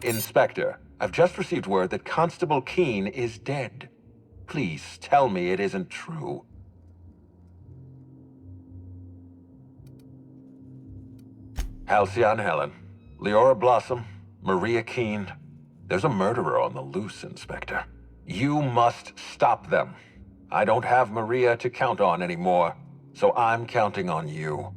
Inspector, I've just received word that Constable Keene is dead. Please tell me it isn't true. Halcyon Helen, Leora Blossom, Maria Keene. There's a murderer on the loose, Inspector. You must stop them. I don't have Maria to count on anymore, so I'm counting on you.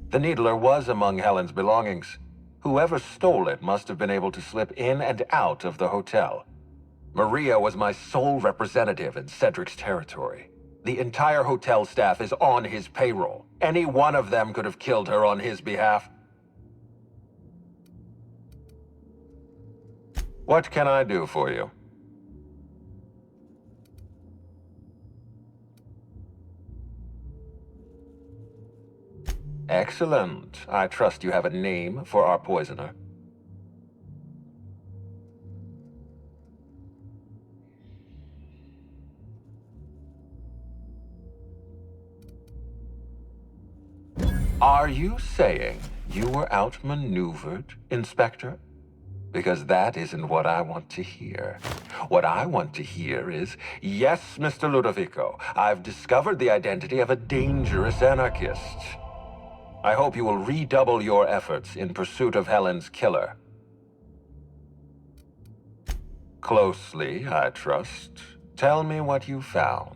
The Needler was among Helen's belongings. Whoever stole it must have been able to slip in and out of the hotel. Maria was my sole representative in Cedric's territory. The entire hotel staff is on his payroll. Any one of them could have killed her on his behalf. What can I do for you? Excellent. I trust you have a name for our poisoner. Are you saying you were outmaneuvered, Inspector? Because that isn't what I want to hear. What I want to hear is, yes, Mr. Ludovico, I've discovered the identity of a dangerous anarchist. I hope you will redouble your efforts in pursuit of Helen's killer. Closely, I trust. Tell me what you found.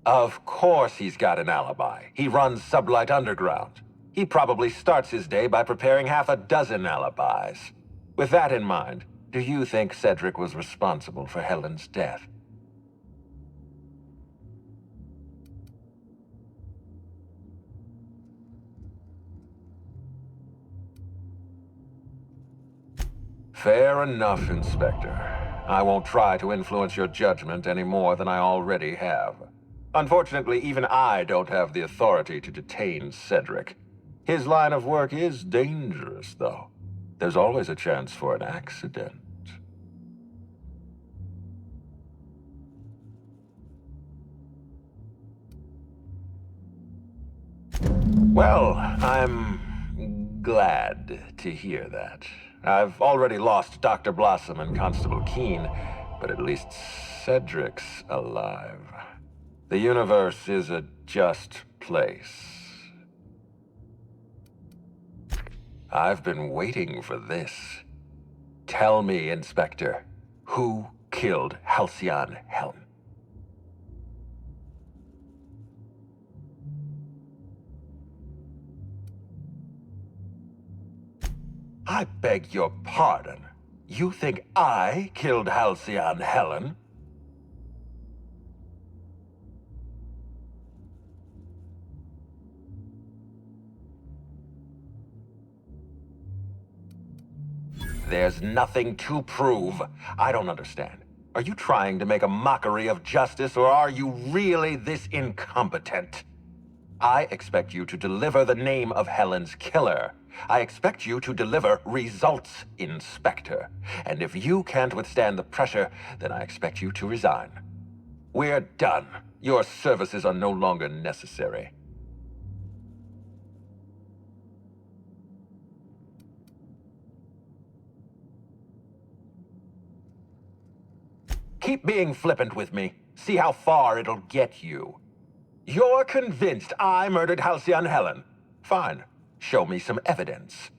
Of course he's got an alibi. He runs Sublight Underground. He probably starts his day by preparing half a dozen alibis. With that in mind, do you think Cedric was responsible for Helen's death? Fair enough, Inspector. I won't try to influence your judgment any more than I already have. Unfortunately, even I don't have the authority to detain Cedric. His line of work is dangerous, though. There's always a chance for an accident. Well, I'm glad to hear that. I've already lost Dr. Blossom and Constable Keene, but at least Cedric's alive. The universe is a just place. I've been waiting for this. Tell me, Inspector, who killed Halcyon Helen? I beg your pardon. You think I killed Halcyon Helen? There's nothing to prove. I don't understand. Are you trying to make a mockery of justice, or are you really this incompetent? I expect you to deliver the name of Helen's killer. I expect you to deliver results, Inspector. And if you can't withstand the pressure, then I expect you to resign. We're done. Your services are no longer necessary. Keep being flippant with me. See how far it'll get you. You're convinced I murdered Halcyon Helen. Fine. Show me some evidence.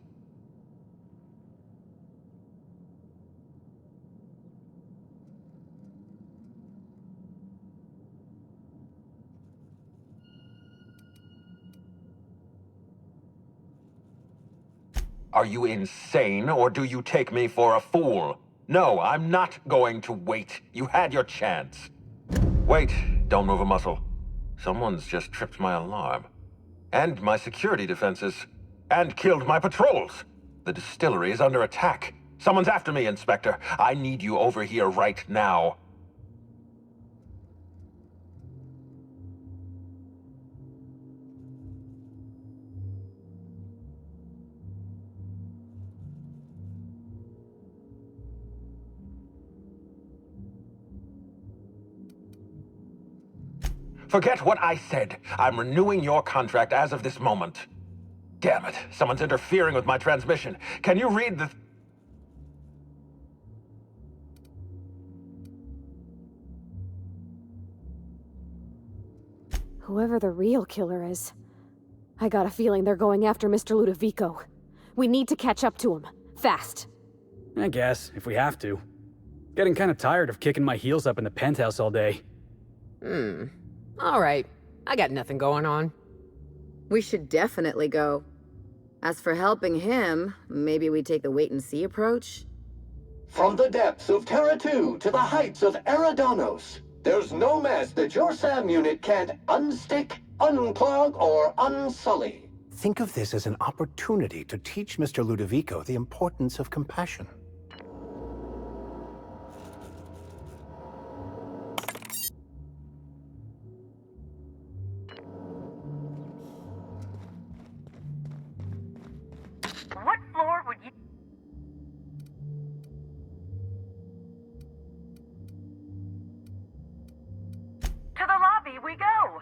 Are you insane, or do you take me for a fool? No, I'm not going to wait. You had your chance. Wait, don't move a muscle. Someone's just tripped my alarm. And my security defenses. And killed my patrols. The distillery is under attack. Someone's after me, Inspector. I need you over here right now. Forget what I said. I'm renewing your contract as of this moment. Damn it, someone's interfering with my transmission. Can you read the... Whoever the real killer is, I got a feeling they're going after Mr. Ludovico. We need to catch up to him. Fast. I guess, if we have to. Getting kind of tired of kicking my heels up in the penthouse all day. All right. I got nothing going on. We should definitely go. As for helping him, maybe we take the wait-and-see approach? From the depths of Terra 2 to the heights of Eridanos, there's no mess that your SAM unit can't unstick, unclog, or unsully. Think of this as an opportunity to teach Mr. Ludovico the importance of compassion. What floor would you... To the lobby we go!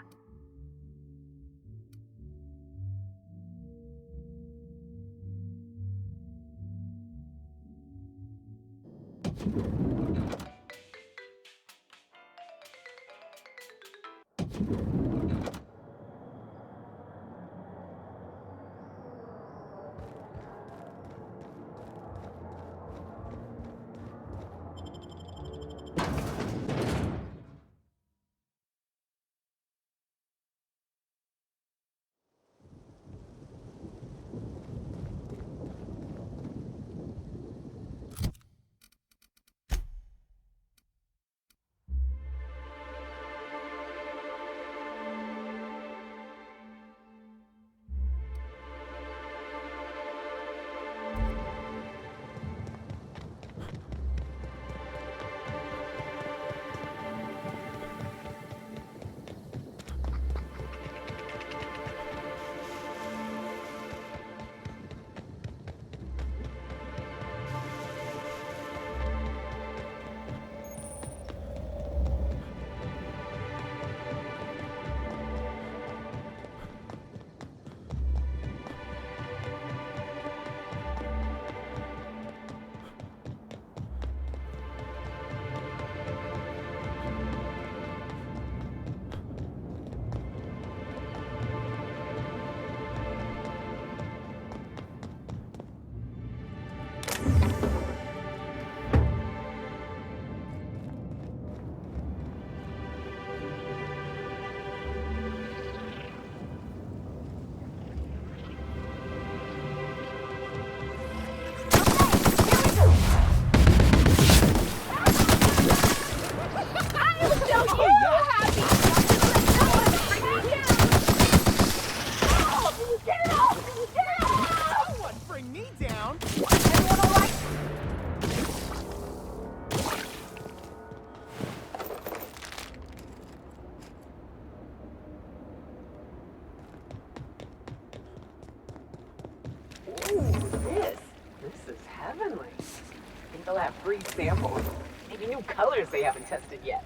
They'll have free samples. Maybe new colors they haven't tested yet.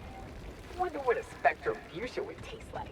Wonder what a spectrum fuchsia would taste like.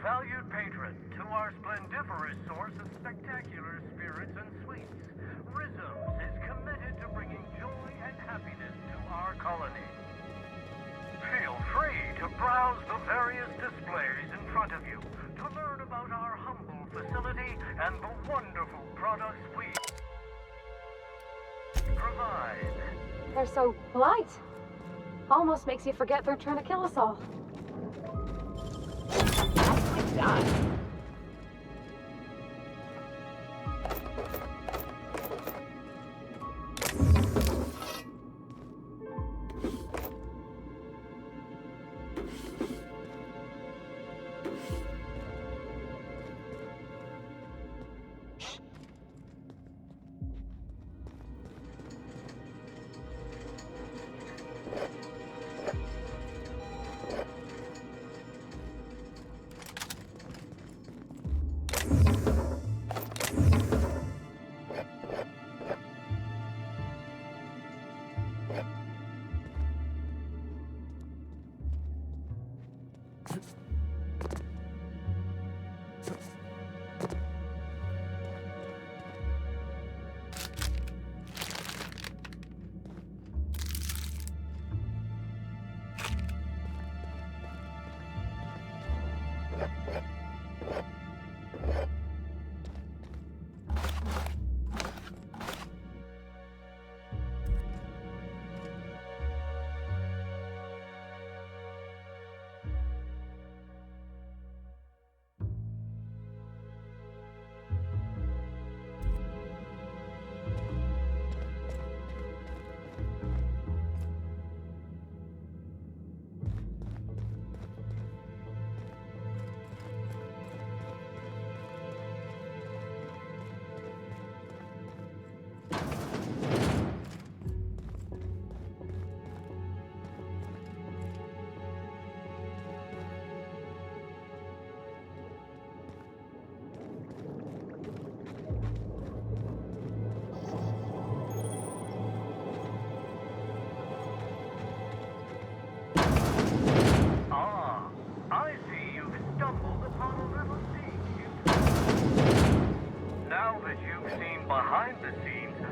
Valued patron, to our splendiferous source of spectacular spirits and sweets, Rizzo's is committed to bringing joy and happiness to our colony. Feel free to browse the various displays in front of you to learn about our humble facility and the wonderful products we provide. They're so polite. Almost makes you forget they're trying to kill us all.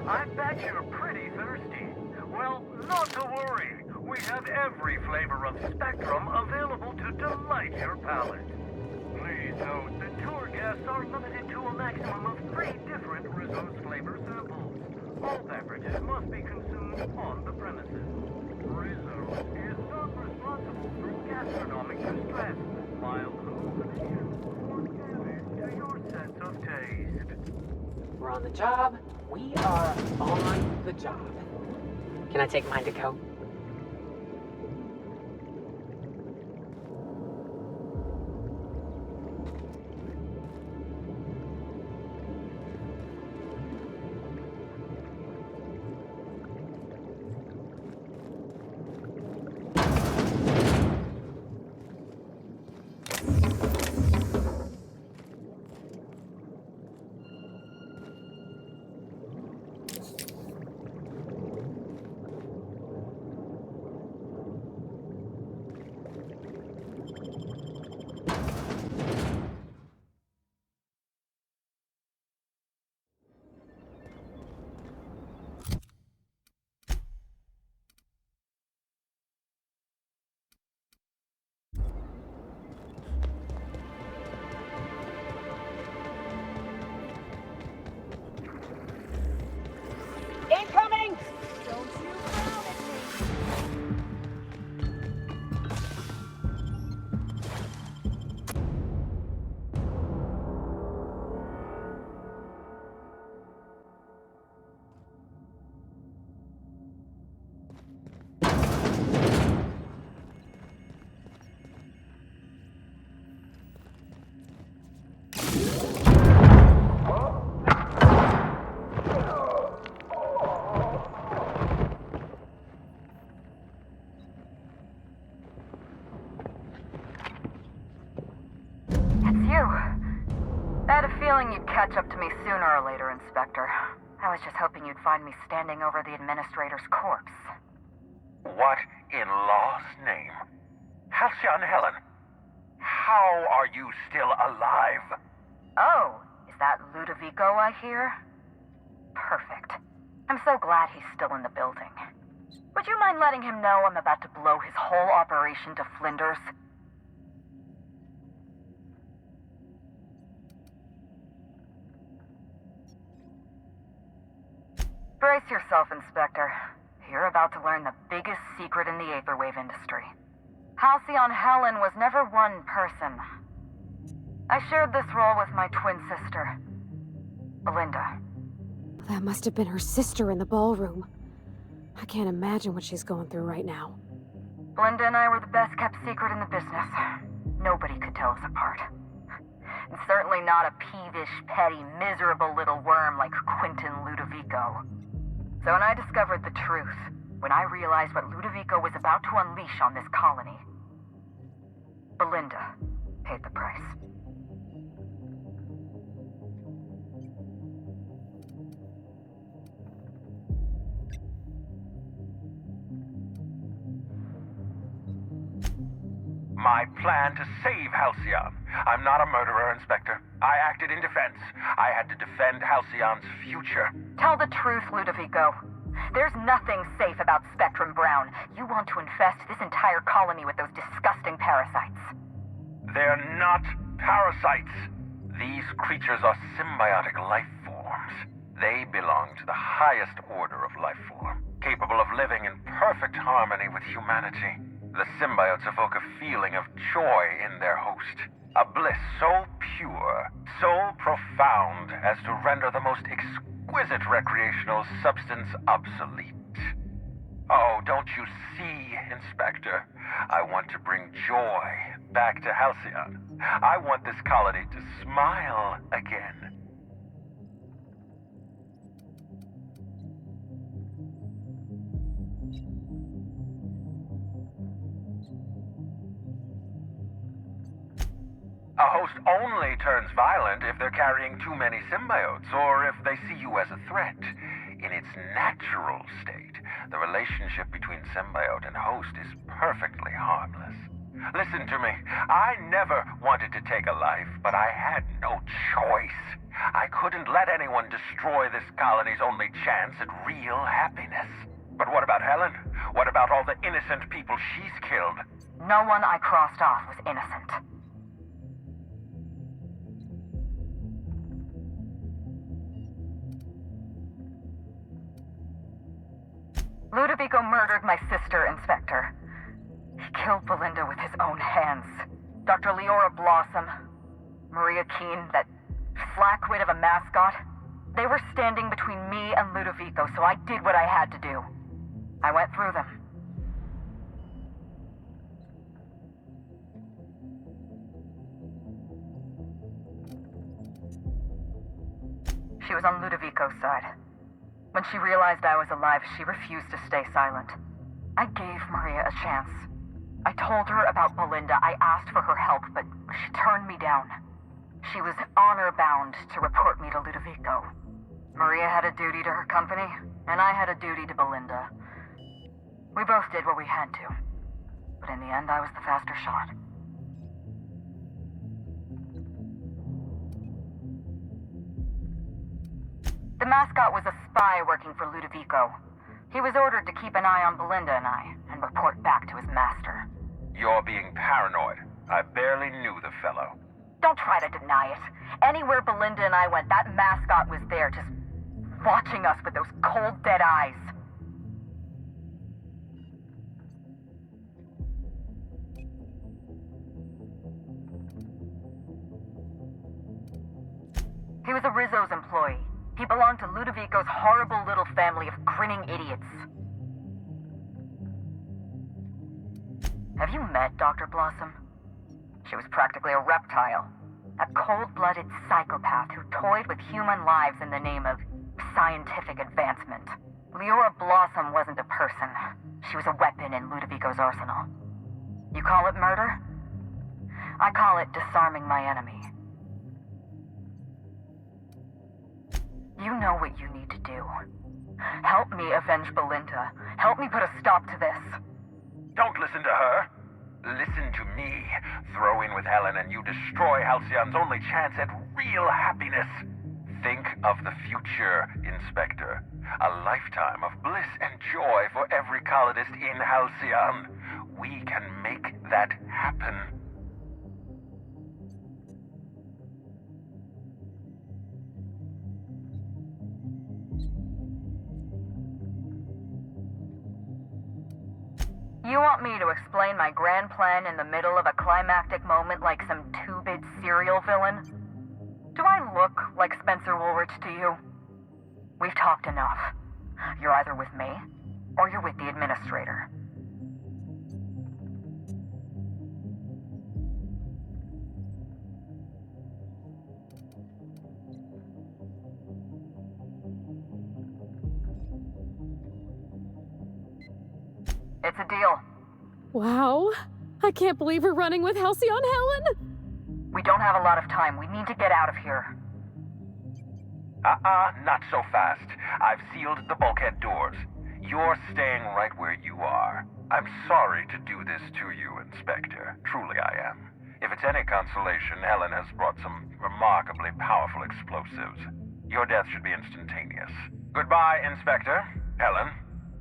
I bet you're pretty thirsty. Well, not to worry. We have every flavor of Spectrum available to delight your palate. Please note that tour guests are limited to a maximum of 3 different Rizzo's flavor samples. All beverages must be consumed on the premises. Rizzo's is not responsible for gastronomic distress, mild hallucinations, or damage to your sense of taste. We're on the job. We are on the job. Can I take mine to go? Incoming! Don't you frown at me. You'd catch up to me sooner or later, Inspector. I was just hoping you'd find me standing over the administrator's corpse. What in law's name? Halcyon Helen, how are you still alive? Oh, is that Ludovico I hear? Perfect. I'm so glad he's still in the building. Would you mind letting him know I'm about to blow his whole operation to flinders? Brace yourself, Inspector. You're about to learn the biggest secret in the Aetherwave industry. Halcyon Helen was never one person. I shared this role with my twin sister, Belinda. That must have been her sister in the ballroom. I can't imagine what she's going through right now. Belinda and I were the best kept secret in the business. Nobody could tell us apart. And certainly not a peevish, petty, miserable little worm like Quentin Ludovico. So when I discovered the truth, when I realized what Ludovico was about to unleash on this colony, Belinda paid the price. My plan to save Halcyon. I'm not a murderer, Inspector. I acted in defense. I had to defend Halcyon's future. Tell the truth, Ludovico. There's nothing safe about Spectrum Brown. You want to infest this entire colony with those disgusting parasites. They're not Parasites. These creatures are symbiotic life forms. They belong to the highest order of life form, capable of living in perfect harmony with humanity. The symbiotes evoke a feeling of joy in their host, a bliss so pure, so profound as to render the most exquisite recreational substance obsolete. Oh, don't you see, Inspector? I want to bring joy back to Halcyon. I want this colony to smile again. A host only turns violent if they're carrying too many symbiotes, or if they see you as a threat. In its natural state, the relationship between symbiote and host is perfectly harmless. Listen to me. I never wanted to take a life, but I had no choice. I couldn't let anyone destroy this colony's only chance at real happiness. But what about Helen? What about all the innocent people she's killed? No one I crossed off was innocent. Ludovico murdered my sister, Inspector. He killed Belinda with his own hands. Dr. Leora Blossom, Maria Keene, that flackwit of a mascot, they were standing between me and Ludovico, so I did what I had to do. I went through them. She was on Ludovico's side. When she realized I was alive, she refused to stay silent. I gave Maria a chance. I told her about Belinda. I asked for her help, but she turned me down. She was honor-bound to report me to Ludovico. Maria had a duty to her company, and I had a duty to Belinda. We both did what we had to. But in the end, I was the faster shot. The mascot was a spy working for Ludovico. He was ordered to keep an eye on Belinda and I, and report back to his master. You're being paranoid. I barely knew the fellow. Don't try to deny it. Anywhere Belinda and I went, that mascot was there, just watching us with those cold, dead eyes. He was a Rizzo's employee. He belonged to Ludovico's horrible little family of grinning idiots. Have you met Dr. Blossom? She was practically a reptile. A cold-blooded psychopath who toyed with human lives in the name of scientific advancement. Leora Blossom wasn't a person. She was a weapon in Ludovico's arsenal. You call it murder? I call it disarming my enemy. You know what you need to do. Help me avenge Belinda. Help me put a stop to this. Don't listen to her. Listen to me. Throw in with Helen and you destroy Halcyon's only chance at real happiness. Think of the future, Inspector. A lifetime of bliss and joy for every colonist in Halcyon. We can make that happen. You want me to explain my grand plan in the middle of a climactic moment like some two-bit serial villain? Do I look like Spencer Woolrich to you? We've talked enough. You're either with me, or you're with the administrator. It's a deal. Wow. I can't believe we're running with Halcyon Helen! We don't have a lot of time. We need to get out of here. Not so fast. I've sealed the bulkhead doors. You're staying right where you are. I'm sorry to do this to you, Inspector. Truly I am. If it's any consolation, Helen has brought some remarkably powerful explosives. Your death should be instantaneous. Goodbye, Inspector. Helen,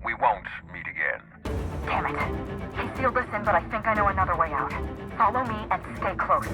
we won't meet again. Damn it. He sealed us in, but I think I know another way out. Follow me and stay close.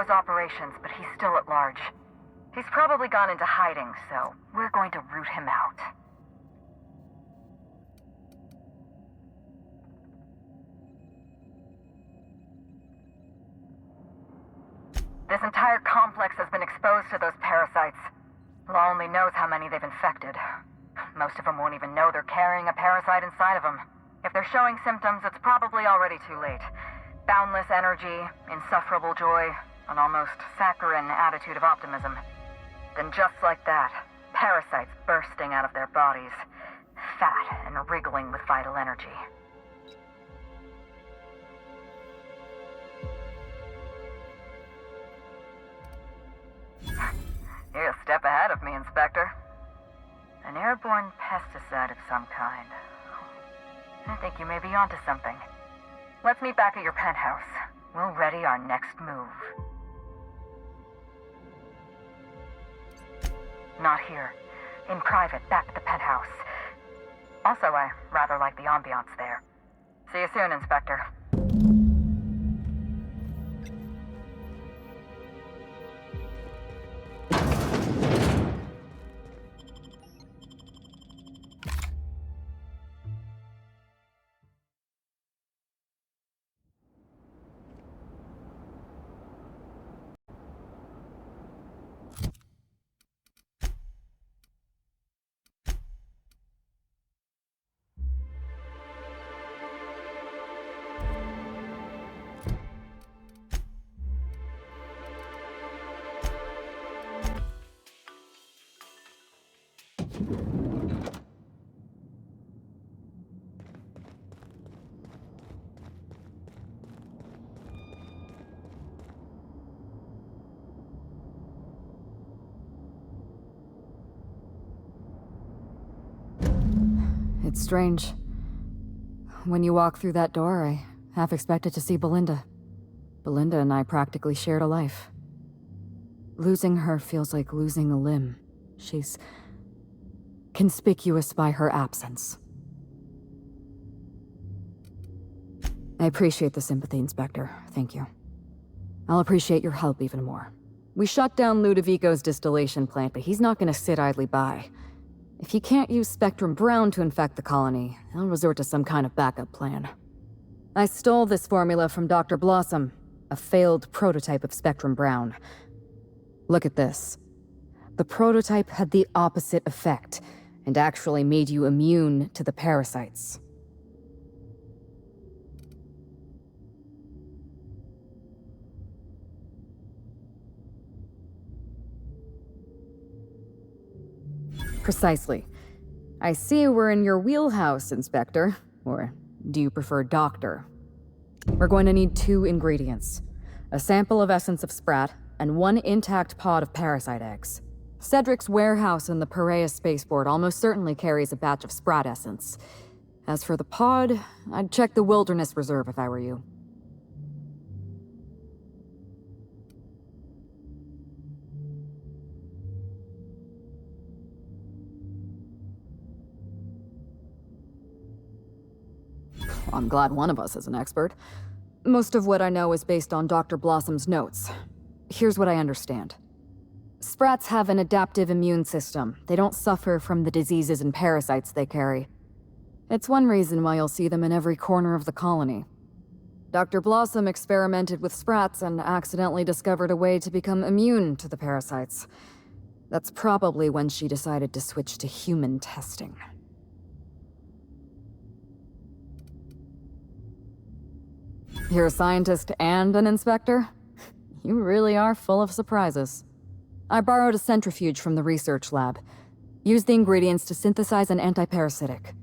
Ludovico's operations, but he's still at large. He's probably gone into hiding, so we're going to root him out. This entire complex has been exposed to those parasites. Law only knows how many they've infected. Most of them won't even know they're carrying a parasite inside of them. If they're showing symptoms, it's probably already too late. Boundless energy, insufferable joy, an almost saccharine attitude of optimism. Then just like that, parasites bursting out of their bodies, fat and wriggling with vital energy. You're a step ahead of me, Inspector. An airborne pesticide of some kind. I think you may be onto something. Let's meet back at your penthouse. We'll ready our next move. Not here. In private, back at the penthouse. Also, I rather like the ambiance there. See you soon, Inspector. It's strange. When you walk through that door, I half expected to see Belinda. Belinda and I practically shared a life. Losing her feels like losing a limb. She's conspicuous by her absence. I appreciate the sympathy, Inspector. Thank you. I'll appreciate your help even more. We shut down Ludovico's distillation plant, but he's not gonna sit idly by. If he can't use Spectrum Brown to infect the colony, he'll resort to some kind of backup plan. I stole this formula from Dr. Blossom, a failed prototype of Spectrum Brown. Look at this. The prototype had the opposite effect, and actually made you immune to the parasites. Precisely. I see we're in your wheelhouse, Inspector. Or do you prefer Doctor? We're going to need 2 ingredients. A sample of essence of sprat, and 1 intact pod of parasite eggs. Cedric's warehouse in the Perea spaceport almost certainly carries a batch of sprat essence. As for the pod, I'd check the Wilderness Reserve if I were you. I'm glad one of us is an expert. Most of what I know is based on Dr. Blossom's notes. Here's what I understand. Sprats have an adaptive immune system. They don't suffer from the diseases and parasites they carry. It's one reason why you'll see them in every corner of the colony. Dr. Blossom experimented with sprats and accidentally discovered a way to become immune to the parasites. That's probably when she decided to switch to human testing. You're a scientist and an inspector? You really are full of surprises. I borrowed a centrifuge from the research lab. Used the ingredients to synthesize an antiparasitic.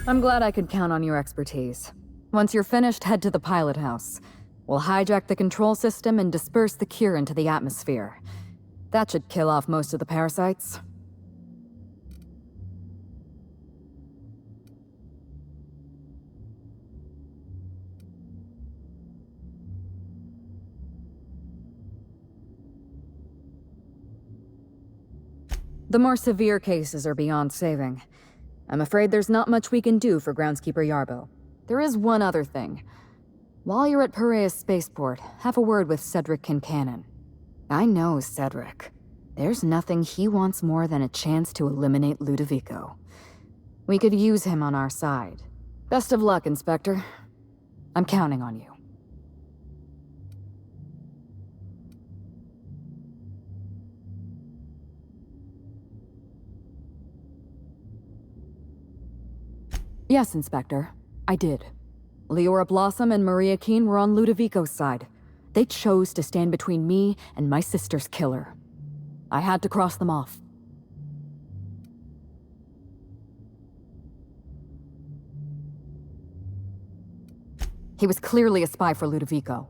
I'm glad I could count on your expertise. Once you're finished, head to the pilot house. We'll hijack the control system and disperse the cure into the atmosphere. That should kill off most of the parasites. The more severe cases are beyond saving. I'm afraid there's not much we can do for Groundskeeper Yarbo. There is one other thing. While you're at Piraeus Spaceport, have a word with Cedric Kincannon. I know Cedric. There's nothing he wants more than a chance to eliminate Ludovico. We could use him on our side. Best of luck, Inspector. I'm counting on you. Yes, Inspector. I did. Leora Blossom and Maria Keene were on Ludovico's side. They chose to stand between me and my sister's killer. I had to cross them off. He was clearly a spy for Ludovico.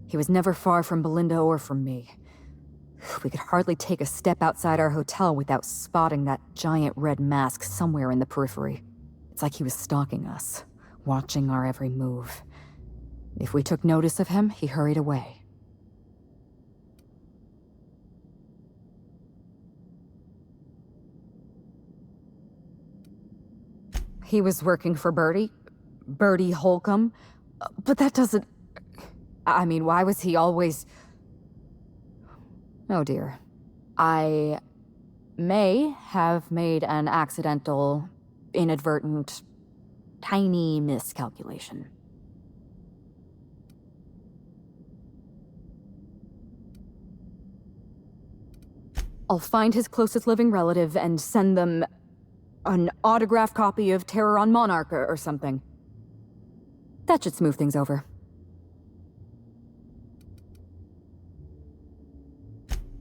He was never far from Belinda or from me. We could hardly take a step outside our hotel without spotting that giant red mask somewhere in the periphery. It's like he was stalking us, watching our every move. If we took notice of him, he hurried away. He was working for Bertie Holcomb. But that doesn't... I mean, why was he always... Oh dear. I may have made an accidental, inadvertent, tiny miscalculation. I'll find his closest living relative and send them an autographed copy of Terror on Monarch or something. That should smooth things over.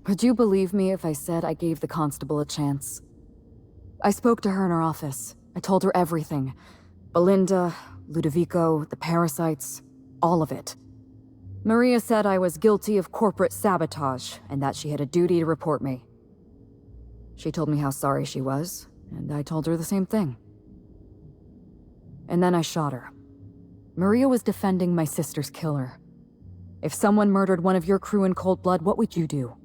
Would you believe me if I said I gave the constable a chance? I spoke to her in her office. I told her everything. Belinda, Ludovico, the parasites, all of it. Maria said I was guilty of corporate sabotage and that she had a duty to report me. She told me how sorry she was, and I told her the same thing. And then I shot her. Maria was defending my sister's killer. If someone murdered one of your crew in cold blood, what would you do?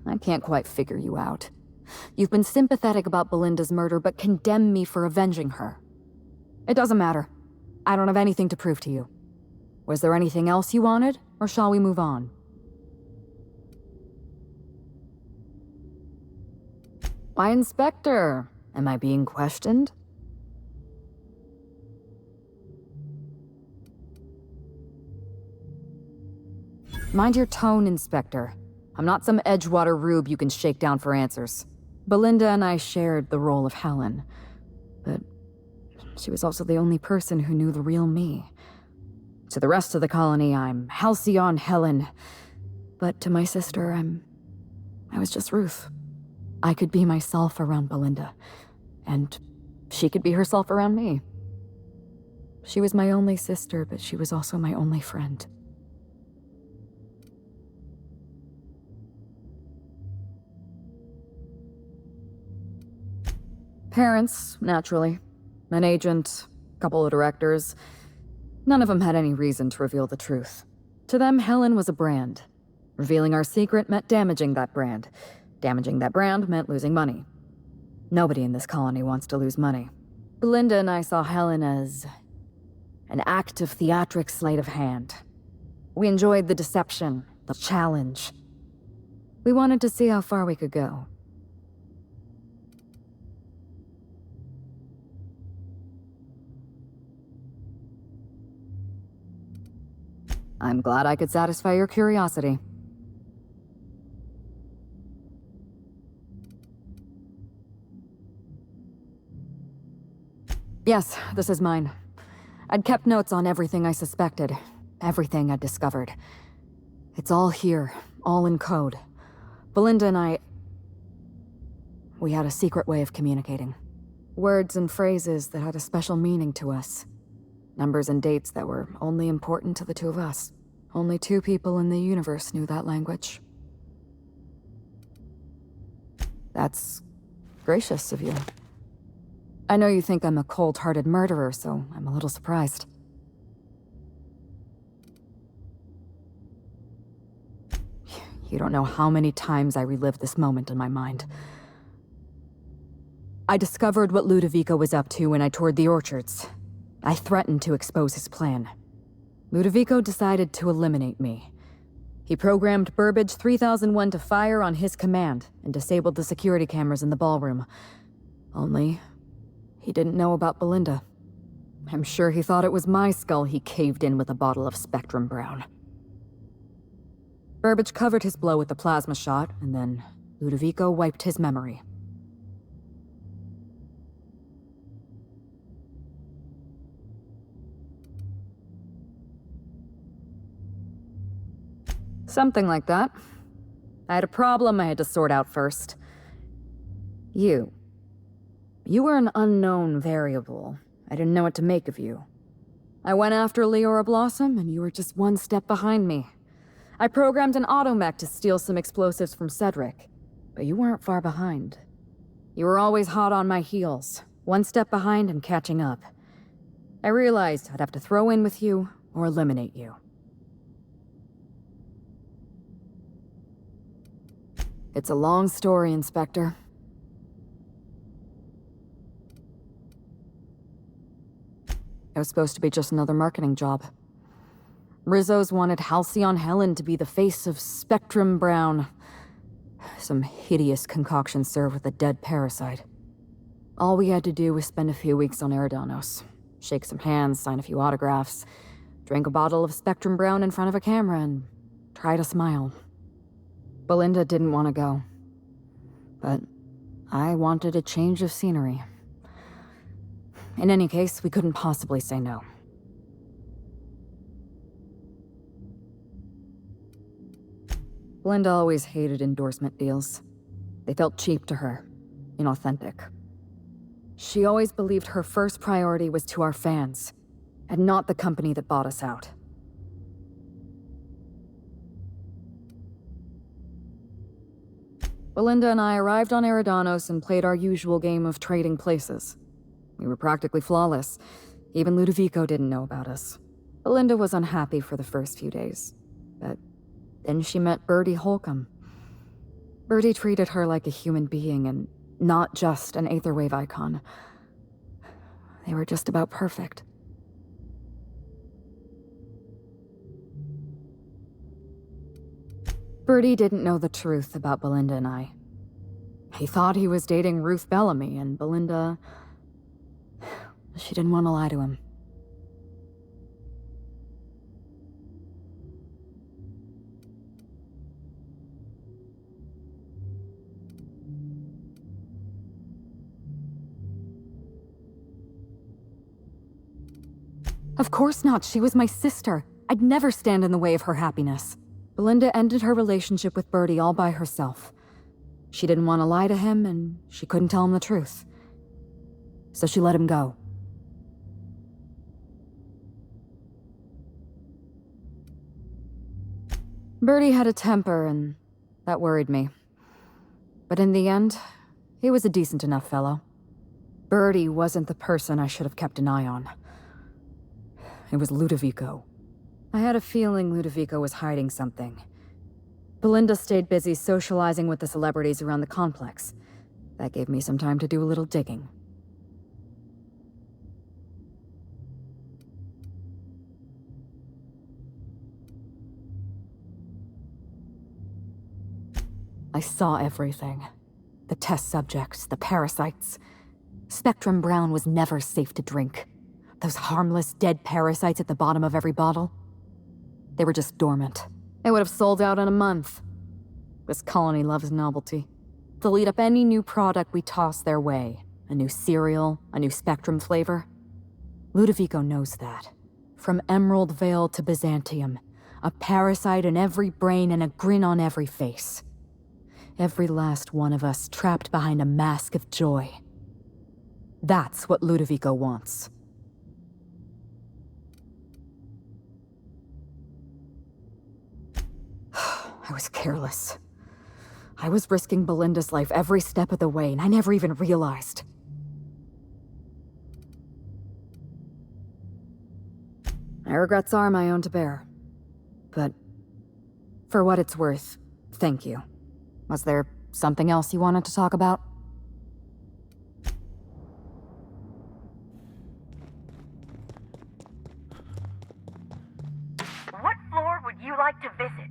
I can't quite figure you out. You've been sympathetic about Belinda's murder, but condemn me for avenging her. It doesn't matter. I don't have anything to prove to you. Was there anything else you wanted, or shall we move on? Why, Inspector? Am I being questioned? Mind your tone, Inspector. I'm not some Edgewater rube you can shake down for answers. Belinda and I shared the role of Helen, but she was also the only person who knew the real me. To the rest of the colony, I'm Halcyon Helen, but to my sister, I was just Ruth. I could be myself around Belinda, and she could be herself around me. She was my only sister, but she was also my only friend. Parents, naturally. An agent, a couple of directors. None of them had any reason to reveal the truth. To them, Helen was a brand. Revealing our secret meant damaging that brand. Damaging that brand meant losing money. Nobody in this colony wants to lose money. Belinda and I saw Helen as an act of theatric sleight of hand. We enjoyed the deception, the challenge. We wanted to see how far we could go. I'm glad I could satisfy your curiosity. Yes, this is mine. I'd kept notes on everything I suspected, everything I'd discovered. It's all here, all in code. Belinda and we had a secret way of communicating. Words and phrases that had a special meaning to us. Numbers and dates that were only important to the two of us. Only two people in the universe knew that language. That's gracious of you. I know you think I'm a cold-hearted murderer, so I'm a little surprised. You don't know how many times I relived this moment in my mind. I discovered what Ludovico was up to when I toured the orchards. I threatened to expose his plan. Ludovico decided to eliminate me. He programmed Burbage 3001 to fire on his command and disabled the security cameras in the ballroom. Only, he didn't know about Belinda. I'm sure he thought it was my skull he caved in with a bottle of Spectrum Brown. Burbage covered his blow with the plasma shot, and then Ludovico wiped his memory. Something like that. I had a problem I had to sort out first. You. You were an unknown variable. I didn't know what to make of you. I went after Leora Blossom, and you were just one step behind me. I programmed an automech to steal some explosives from Cedric, but you weren't far behind. You were always hot on my heels, one step behind and catching up. I realized I'd have to throw in with you or eliminate you. It's a long story, Inspector. It was supposed to be just another marketing job. Rizzo's wanted Halcyon Helen to be the face of Spectrum Brown. Some hideous concoction served with a dead parasite. All we had to do was spend a few weeks on Eridanos, shake some hands, sign a few autographs, drink a bottle of Spectrum Brown in front of a camera, and try to smile. Belinda didn't want to go, but I wanted a change of scenery. In any case, we couldn't possibly say no. Belinda always hated endorsement deals. They felt cheap to her, inauthentic. She always believed her first priority was to our fans, and not the company that bought us out. Belinda and I arrived on Eridanos and played our usual game of trading places. We were practically flawless. Even Ludovico didn't know about us. Belinda was unhappy for the first few days, but then she met Bertie Holcomb. Bertie treated her like a human being and not just an Aetherwave icon. They were just about perfect. Bertie didn't know the truth about Belinda and I. He thought he was dating Ruth Bellamy, and Belinda... she didn't want to lie to him. Of course not. She was my sister. I'd never stand in the way of her happiness. Belinda ended her relationship with Bertie all by herself. She didn't want to lie to him, and she couldn't tell him the truth. So she let him go. Bertie had a temper, and that worried me. But in the end, he was a decent enough fellow. Bertie wasn't the person I should have kept an eye on. It was Ludovico. I had a feeling Ludovico was hiding something. Belinda stayed busy socializing with the celebrities around the complex. That gave me some time to do a little digging. I saw everything. The test subjects, the parasites. Spectrum Brown was never safe to drink. Those harmless, dead parasites at the bottom of every bottle. They were just dormant. They would have sold out in a month. This colony loves novelty. They'll eat up any new product we toss their way. A new cereal, a new Spectrum flavor. Ludovico knows that. From Emerald Vale to Byzantium, a parasite in every brain and a grin on every face. Every last one of us trapped behind a mask of joy. That's what Ludovico wants. I was careless. I was risking Belinda's life every step of the way, and I never even realized. My regrets are my own to bear. But for what it's worth, Thank you. Was there something else you wanted to talk about? What floor would you like to visit?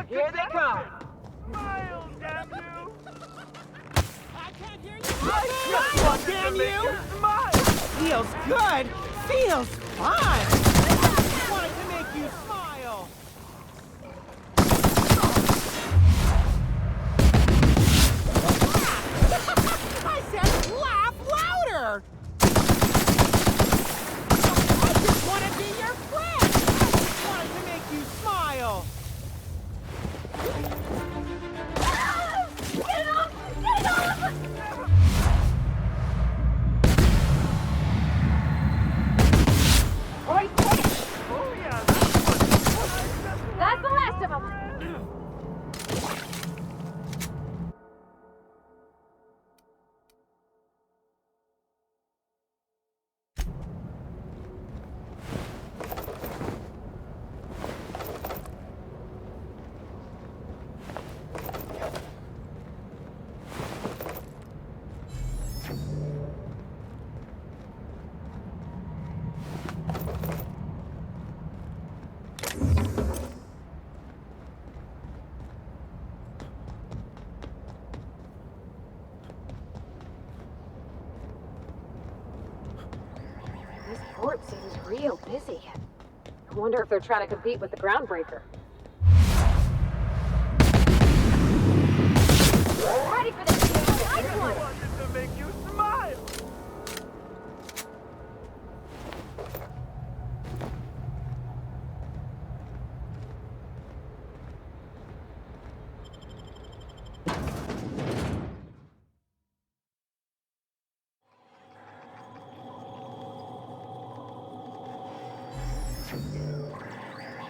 Here they come! Smile, damn you! I can't hear you! Damn you! Smile! Feels good! Feels fun! Wanted to make you smile! I said laugh louder! I just want to be your friend! I just wanted to make you smile! Get off! Get off! Right there! Oh yeah! That's the last of them! This port seems real busy. I wonder if they're trying to compete with the Groundbreaker. Ready for this? Nice one! I wanted to make you smile!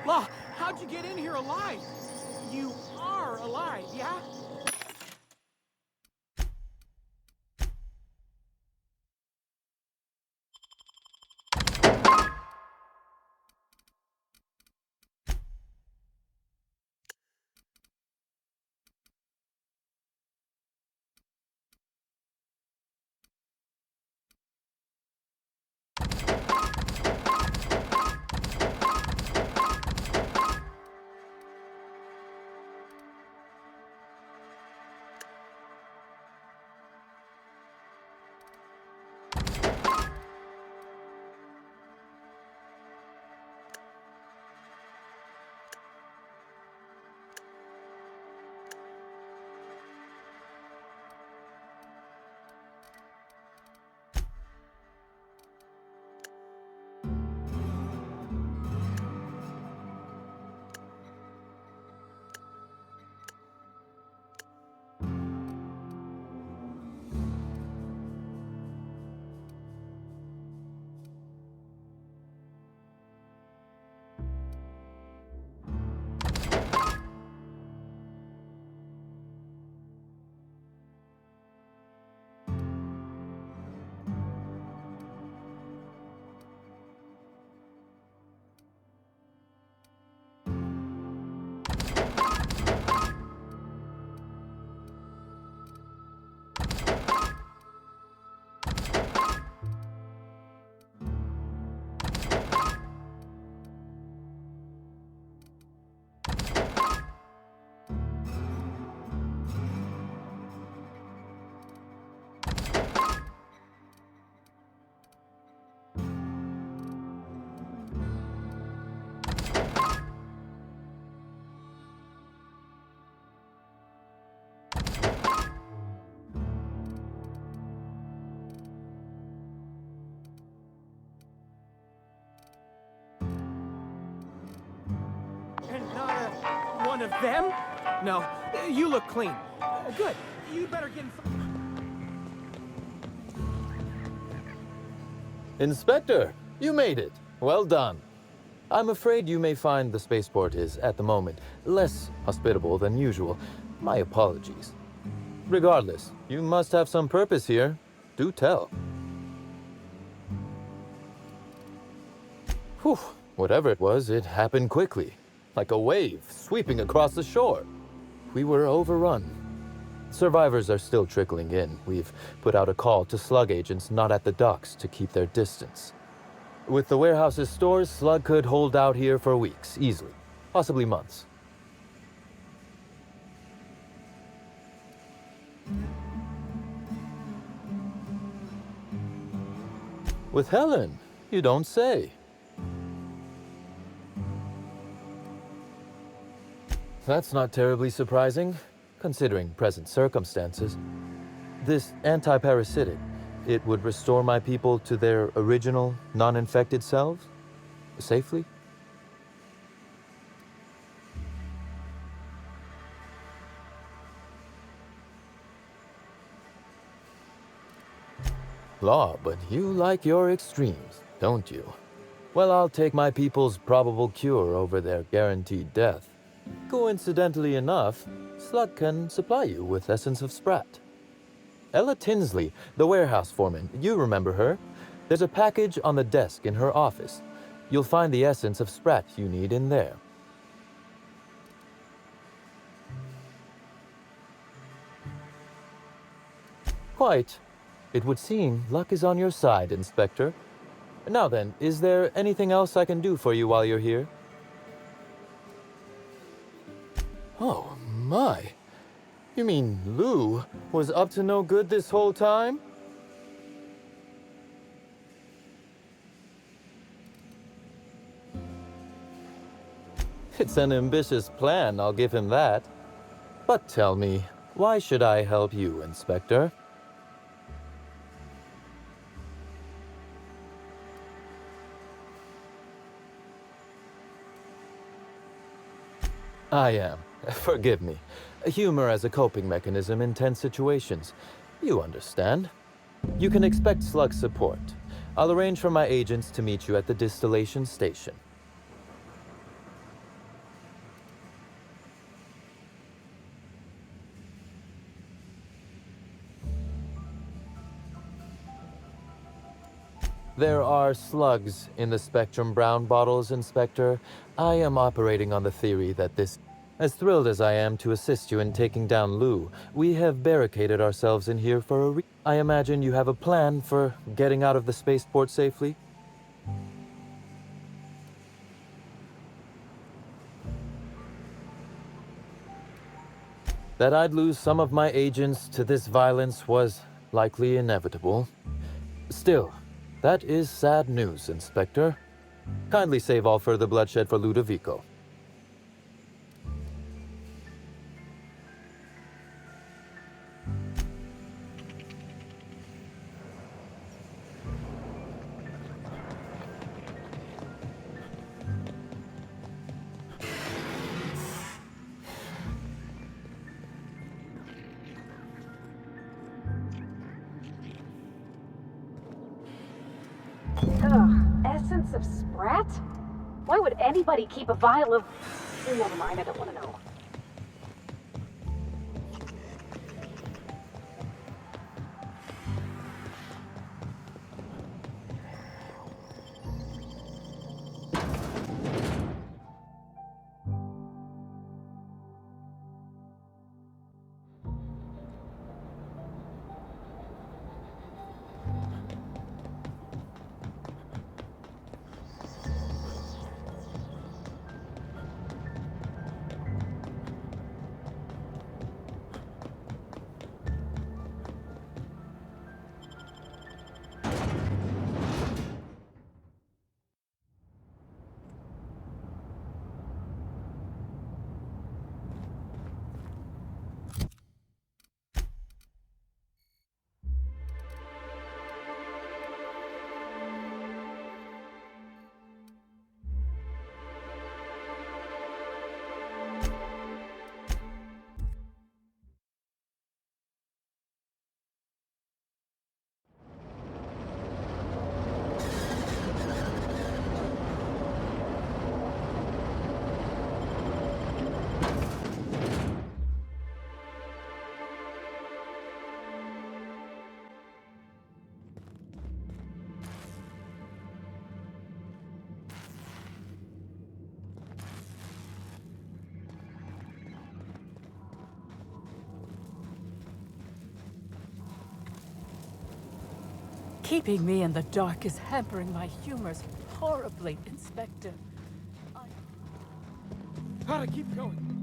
Law, how'd you get in here alive? You are alive, yeah? One of them? No, you look clean. Good. You better get in. Inspector, you made it. Well done. I'm afraid you may find the spaceport is, at the moment, less hospitable than usual. My apologies. Regardless, you must have some purpose here. Do tell. Whew, whatever it was, it happened quickly. Like a wave sweeping across the shore. We were overrun. Survivors are still trickling in. We've put out a call to slug agents not at the docks to keep their distance. With the warehouse's stores, Slug could hold out here for weeks, easily. Possibly months. With Helen? You don't say. That's not terribly surprising, considering present circumstances. This anti-parasitic, it would restore my people to their original, non-infected selves? Safely? Law, but you like your extremes, don't you? Well, I'll take my people's probable cure over their guaranteed death. Coincidentally enough, Slug can supply you with essence of Sprat. Ella Tinsley, the warehouse foreman, you remember her? There's a package on the desk in her office. You'll find the essence of Sprat you need in there. Quite. It would seem luck is on your side, Inspector. Now then, is there anything else I can do for you while you're here? Oh, my. You mean Lou was up to no good this whole time? It's an ambitious plan, I'll give him that. But tell me, why should I help you, Inspector? I am. Forgive me. Humor as a coping mechanism in tense situations. You understand. You can expect Slug support. I'll arrange for my agents to meet you at the distillation station. There are slugs in the Spectrum Brown bottles, Inspector. I am operating on the theory that this... As thrilled as I am to assist you in taking down Lou, we have barricaded ourselves in here for a I imagine you have a plan for getting out of the spaceport safely? That I'd lose some of my agents to this violence was likely inevitable. Still, that is sad news, Inspector. Kindly save all further bloodshed for Ludovico. Essence of Sprat? Why would anybody keep a vial of... Never mind, I don't want to know. Keeping me in the dark is hampering my humors horribly, Inspector. Gotta keep going.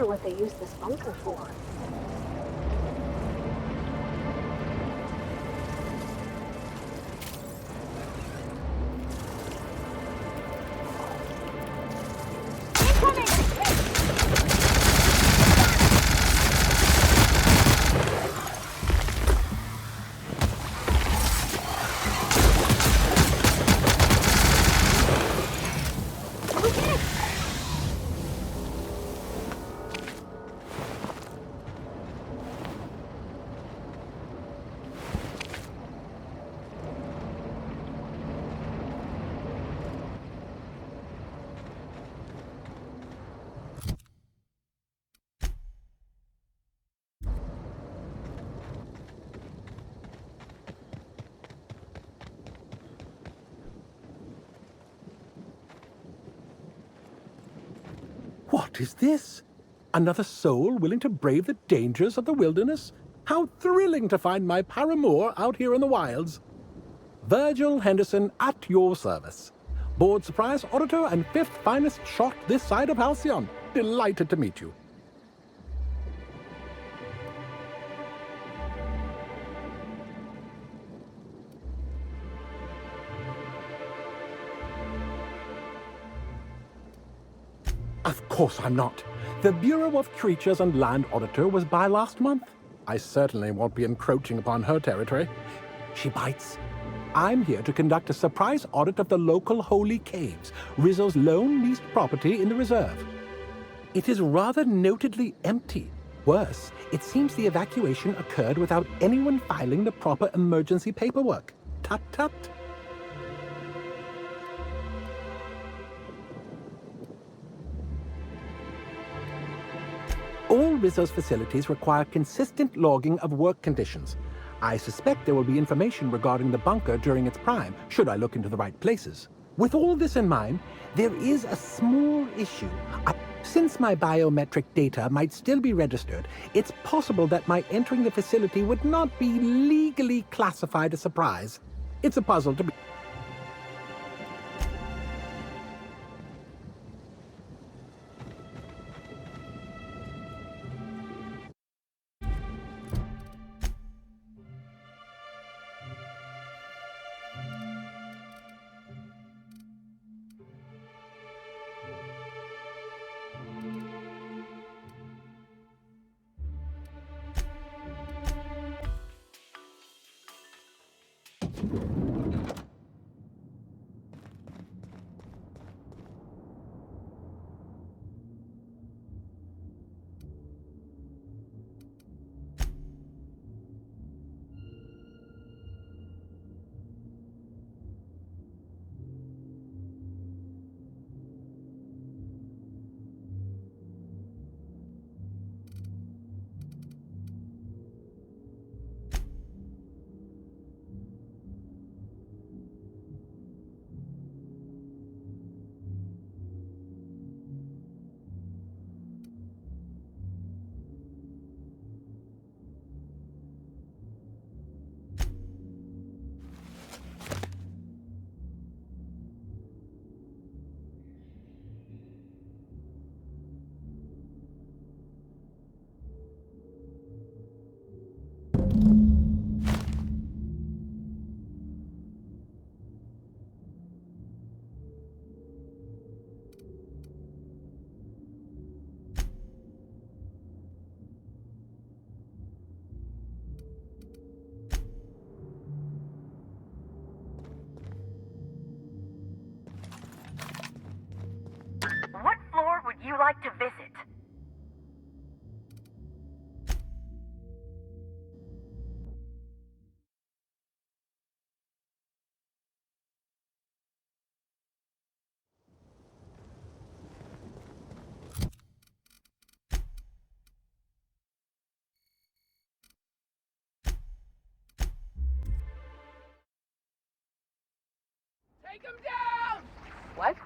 wonder what they use this bunker for. What is this? Another soul willing to brave the dangers of the wilderness? How thrilling to find my paramour out here in the wilds. Virgil Henderson at your service. Board surprise auditor and 5th finest shot this side of Halcyon. Delighted to meet you. Of course I'm not. The Bureau of Creatures and Land Auditor was by last month. I certainly won't be encroaching upon her territory. She bites. I'm here to conduct a surprise audit of the local holy caves, Rizzo's lone leased property in the reserve. It is rather notedly empty. Worse, it seems the evacuation occurred without anyone filing the proper emergency paperwork. Tut tut. All Rizzo's facilities require consistent logging of work conditions. I suspect there will be information regarding the bunker during its prime, should I look into the right places. With all this in mind, there is a small issue. Since my biometric data might still be registered, it's possible that my entering the facility would not be legally classified a surprise. It's a puzzle to be... What floor would you like to visit? Take him down! What?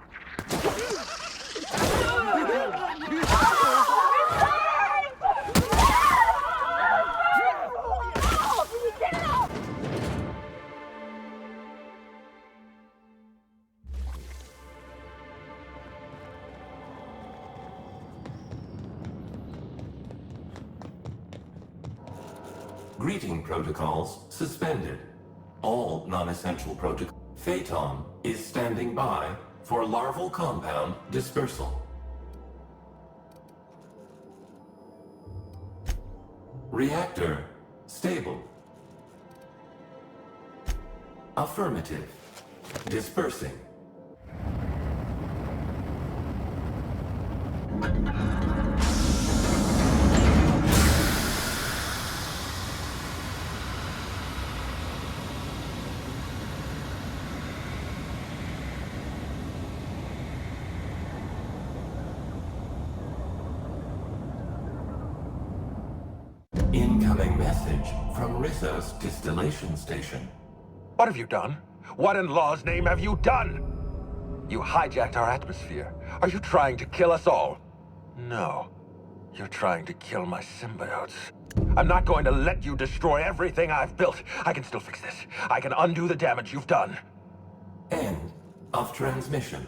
greeting protocols suspended. All non-essential protocols. Phaeton is standing by for larval compound dispersal. Reactor stable. Affirmative. Dispersing. Incoming message from Rizzo's distillation station. What have you done? What in law's name have you done? You hijacked our atmosphere. Are you trying to kill us all? No. You're trying to kill my symbiotes. I'm not going to let you destroy everything I've built. I can still fix this. I can undo the damage you've done. End of transmission.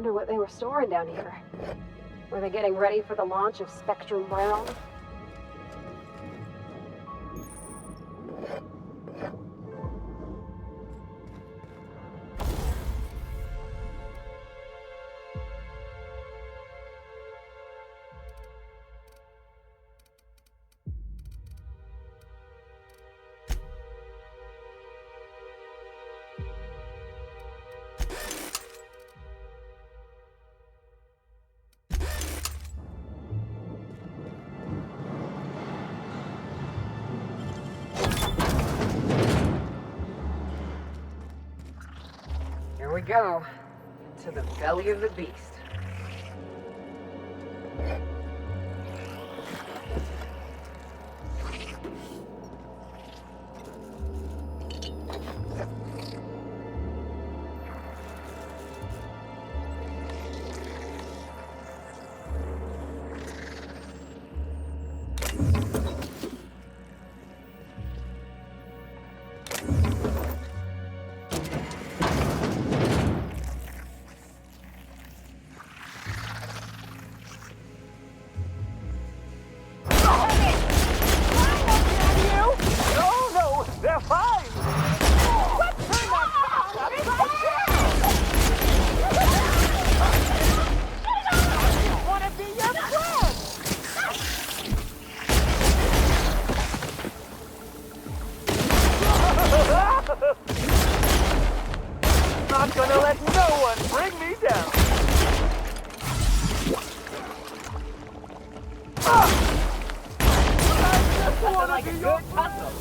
Wonder what they were storing down here. Were they getting ready for the launch of Spectrum Brown? Here we go. To the belly of the beast. Not gonna let no one bring me down! I just wanna be your tussle!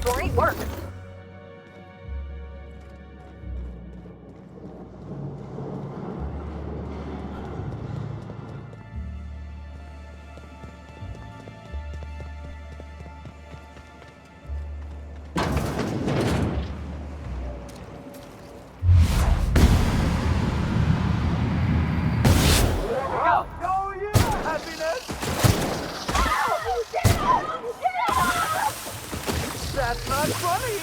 Great work. That's not funny!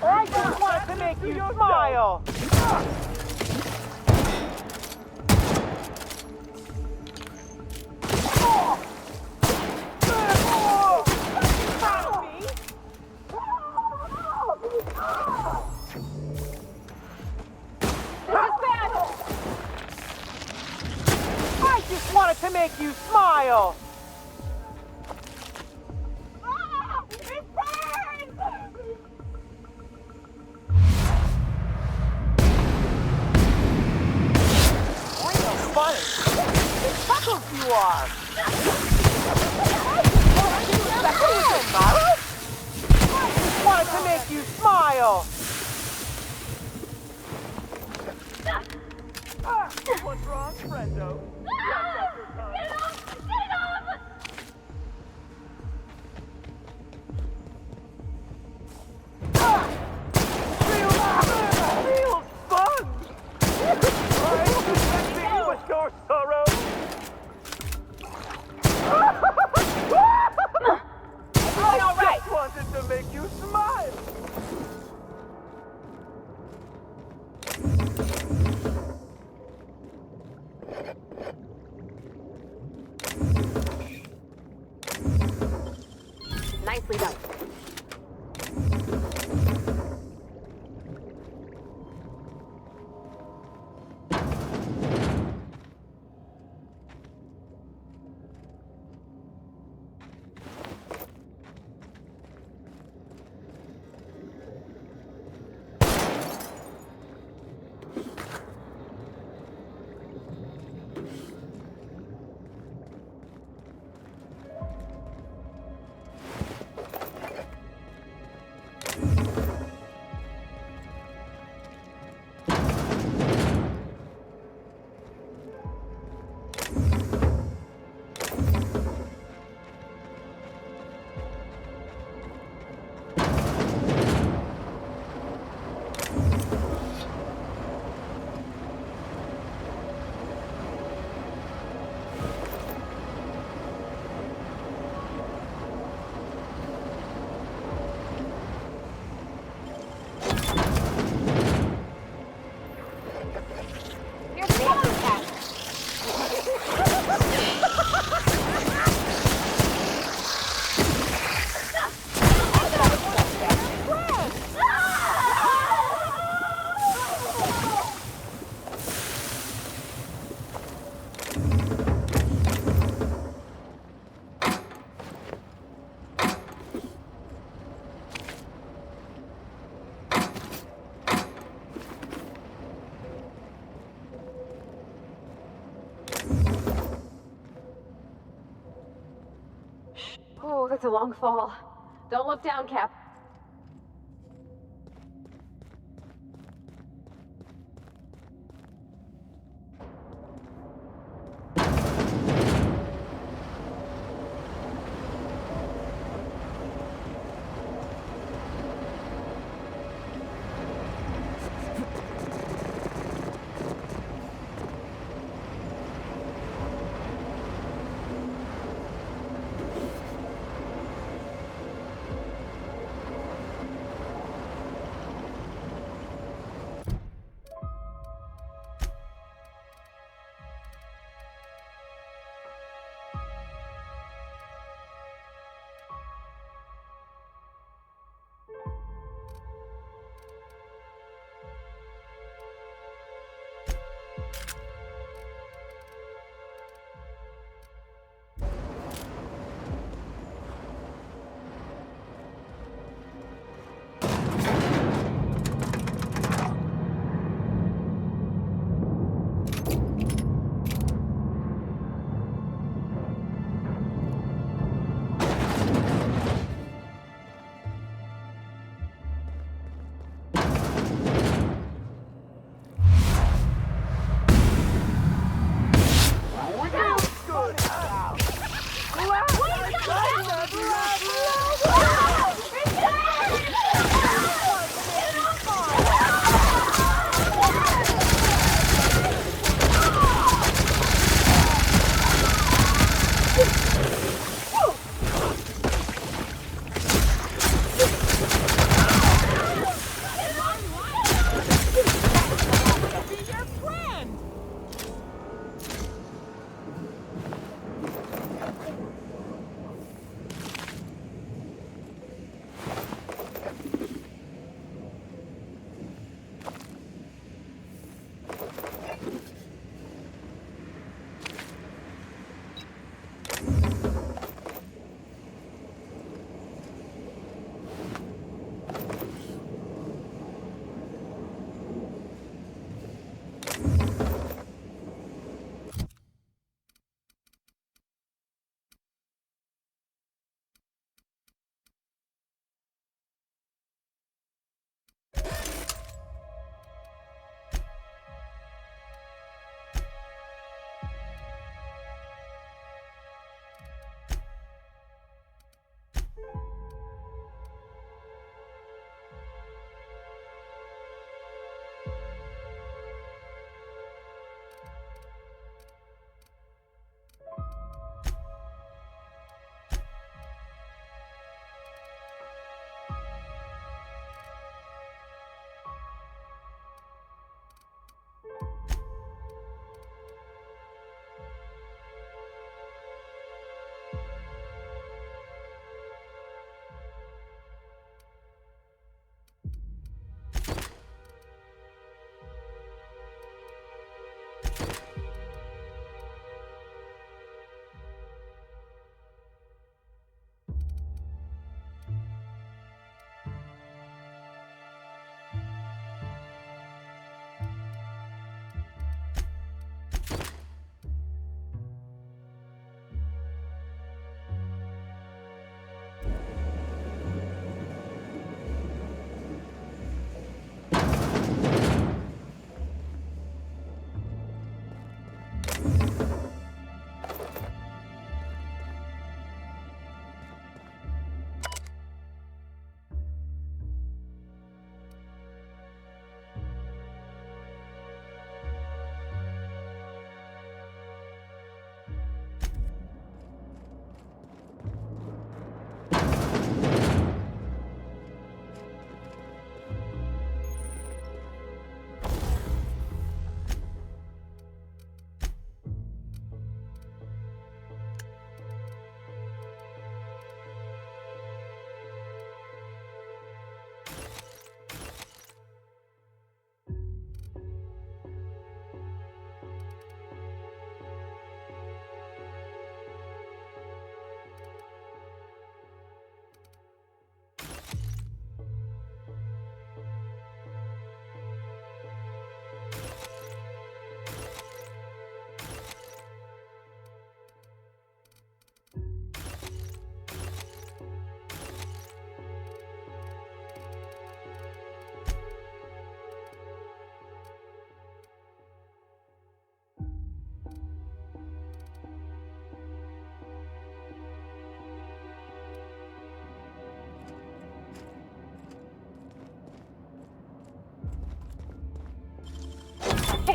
I just wanted to make you smile! I just wanted to make you smile! It burns! are! Wanted to make you smile! What's wrong, friendo? Feels fun! Alright, let's see you with your sorrow! I just wanted to make you smile! Nicely done. Oh, that's a long fall. Don't look down, Cap.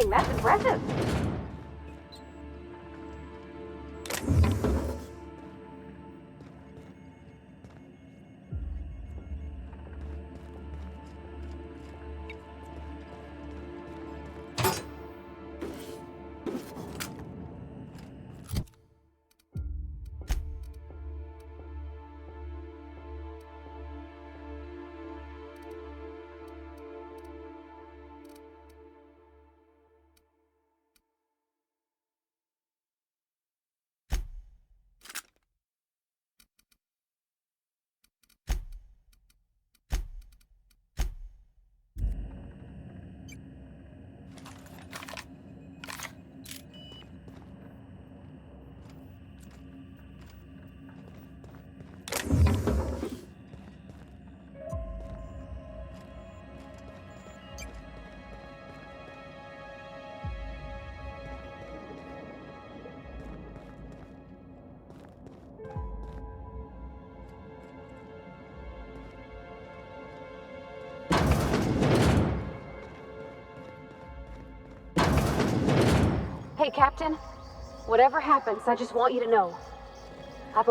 anything. That's impressive. Hey, Captain. Whatever happens, I just want you to know. I've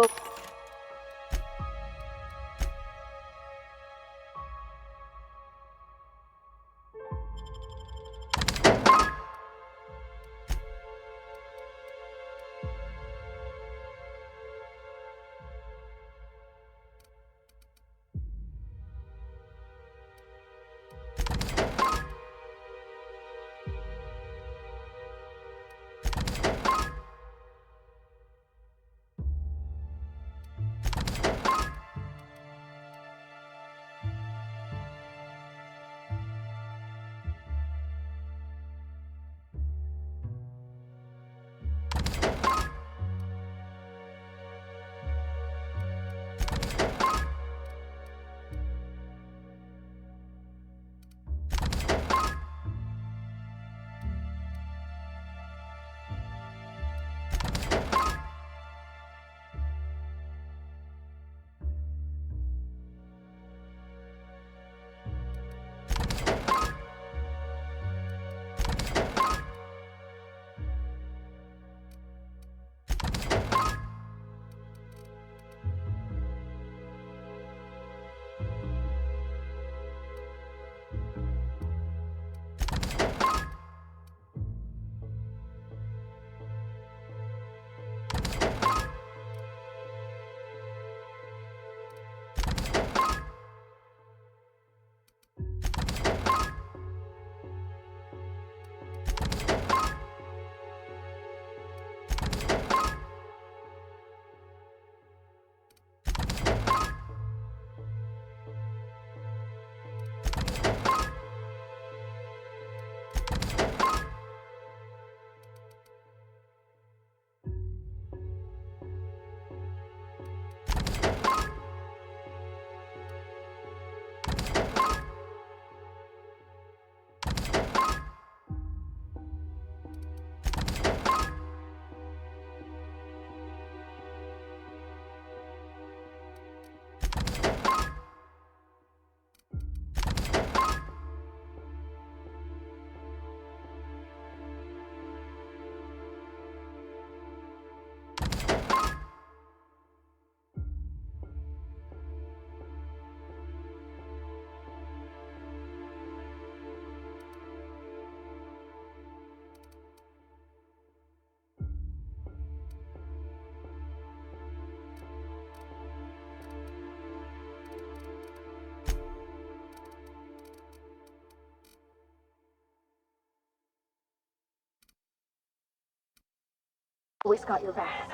always got your back.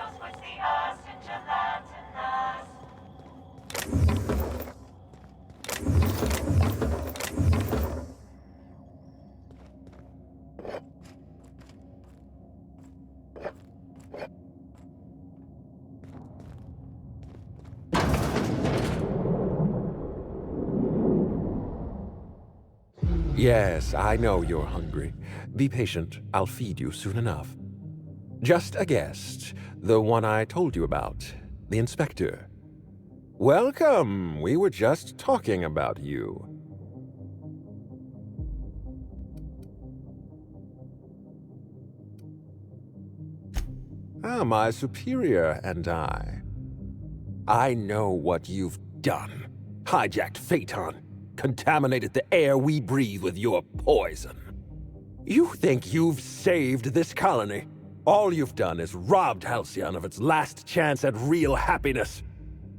Yes, I know you're hungry. Be patient. I'll feed you soon enough. Just a guest. The one I told you about. The inspector. Welcome. We were just talking about you. my superior and I. I know what you've done. Hijacked Phaeton, contaminated the air we breathe with your poison. You think you've saved this colony? All you've done is robbed Halcyon of its last chance at real happiness.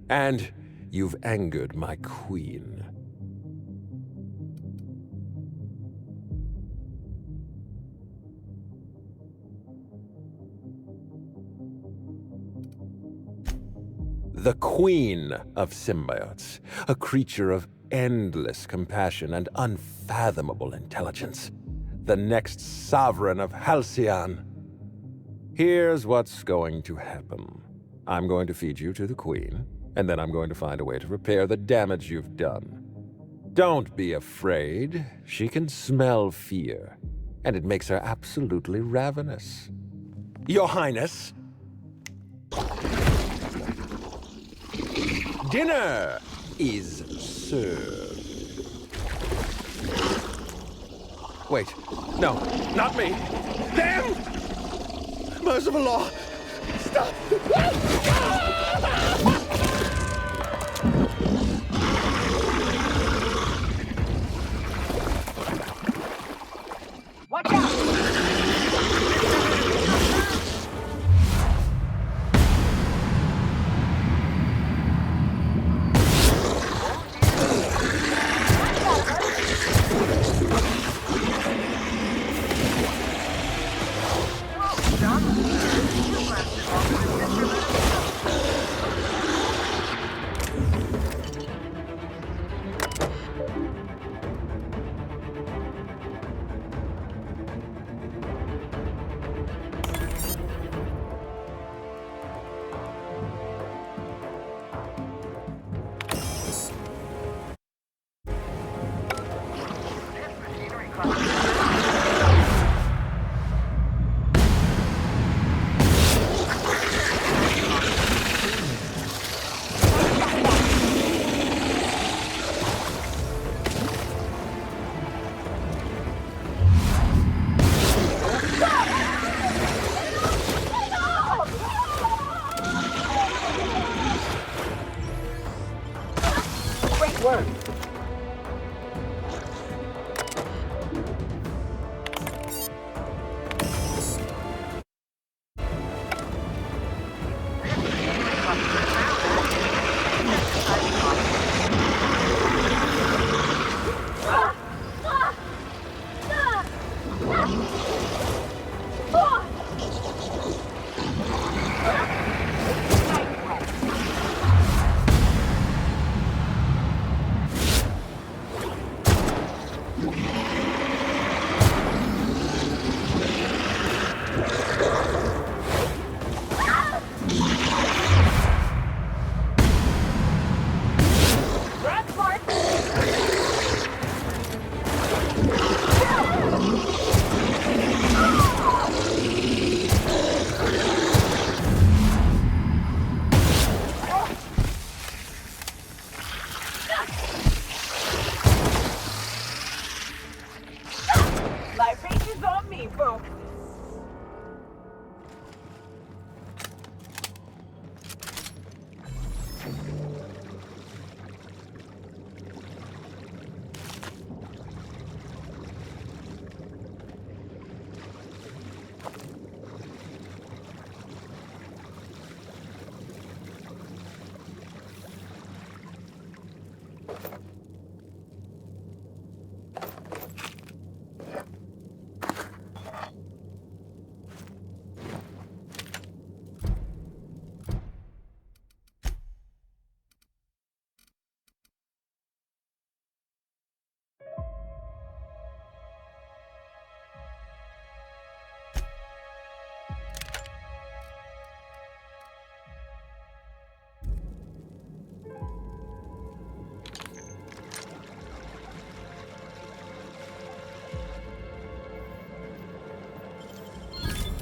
And you've angered my queen. The queen of symbiotes, a creature of endless compassion and unfathomable intelligence. The next sovereign of Halcyon. Here's what's going to happen. I'm going to feed you to the queen, and then I'm going to find a way to repair the damage you've done. Don't be afraid. She can smell fear, and it makes her absolutely ravenous. Your Highness, dinner is served. Wait, no, not me. Damn! Merciful law! Stop! Watch out!